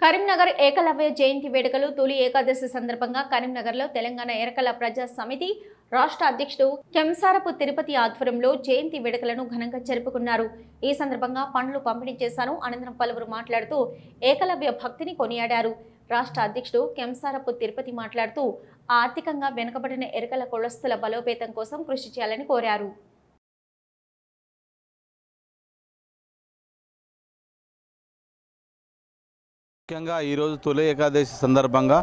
కరీంనగర్ ఏకలవ్య జయంతి వేడుకలు తొలి ఏకాదశి సందర్భంగా కరీంనగర్లో తెలంగాణ ఎరకల ప్రజా సమితి రాష్ట్ర అధ్యక్షుడు కెంసారపు తిరుపతి ఆధ్వర్యంలో జయంతి వేడుకలను ఘనంగా జరుపుకున్నారు. ఈ సందర్భంగా పండ్లు పంపిణీ చేశారు. అనంతరం పలువురు మాట్లాడుతూ ఏకలవ్య భక్తిని కొనియాడారు. రాష్ట్ర అధ్యక్షుడు కెంసారపు తిరుపతి మాట్లాడుతూ ఆర్థికంగా వెనుకబడిన ఎరకల కులస్తుల బలోపేతం కోసం కృషి చేయాలని కోరారు. ముఖ్యంగా ఈరోజు తొలి ఏకాదశి సందర్భంగా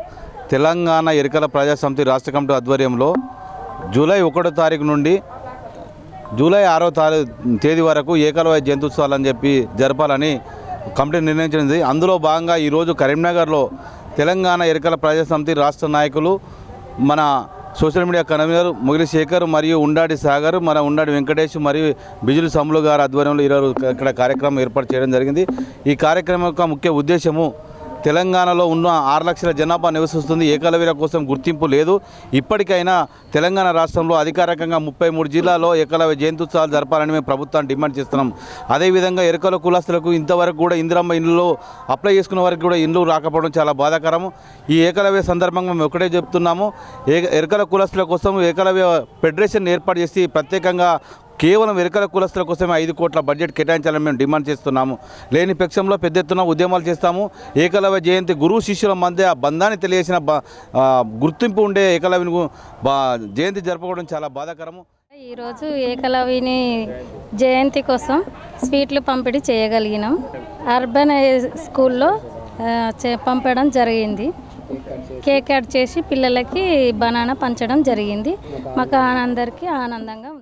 తెలంగాణ ఎరకల ప్రజా సమితి రాష్ట్ర కమిటీ ఆధ్వర్యంలో జూలై 1వ తారీఖు నుండి జూలై 6వ తేదీ వరకు ఏకలవ్య జయంతి ఉత్సవాలని చెప్పి జరపాలని కమిటీ నిర్ణయించింది. అందులో భాగంగా ఈరోజు కరీంనగర్లో తెలంగాణ ఎరకల ప్రజా సమితి రాష్ట్ర నాయకులు మన సోషల్ మీడియా కన్వీనర్ మొగిలి శేఖర్ మరియు ఉండాడి సాగర్, మన ఉండాడి వెంకటేష్ మరియు బిజులు సమ్ములు గారి ఆధ్వర్యంలో ఈరోజు ఇక్కడ కార్యక్రమం ఏర్పాటు చేయడం జరిగింది. ఈ కార్యక్రమం యొక్క ముఖ్య ఉద్దేశము తెలంగాణలో ఉన్న 6 లక్షల జనాభా నివసిస్తుంది. ఏకలవ్యుల కోసం గుర్తింపు లేదు. ఇప్పటికైనా తెలంగాణ రాష్ట్రంలో అధికారికంగా 33 జిల్లాల్లో ఏకలవ్య జయంతి ఉత్సవాలు జరపాలని మేము ప్రభుత్వాన్ని డిమాండ్ చేస్తున్నాం. అదేవిధంగా ఎరకల కులస్తులకు ఇంతవరకు కూడా ఇందిరమ్మ ఇల్లు అప్లై చేసుకున్న వారికి కూడా ఇల్లు రాకపోవడం చాలా బాధాకరం. ఈ ఏకలవ్య సందర్భంగా మేము ఒకటే చెప్తున్నాము, ఎరకల కులస్తుల కోసం ఏకలవ్య ఫెడరేషన్ ఏర్పాటు చేసి ప్రత్యేకంగా కేవలం ఎరకల కులస్తుల కోసమే 5 కోట్ల బడ్జెట్ కేటాయించాలని మేము డిమాండ్ చేస్తున్నాము. లేని పక్షంలో పెద్ద ఎత్తున ఉద్యమాలు చేస్తాము. ఏకలవ్య జయంతి గురువు శిష్యుల మధ్య బంధాన్ని తెలియజేసిన గుర్తింపు ఉండే ఏకలవ్యను జయంతి జరపడం చాలా బాధాకరము. ఈరోజు ఏకలవ్యుని జయంతి కోసం స్వీట్లు పంపిణీ చేయగలిగినాం. అర్బన్ స్కూల్లో పంపడం జరిగింది. కేక్ కట్ చేసి పిల్లలకి బనానా పంచడం జరిగింది. మాకు అందరికీ ఆనందంగా ఉంది.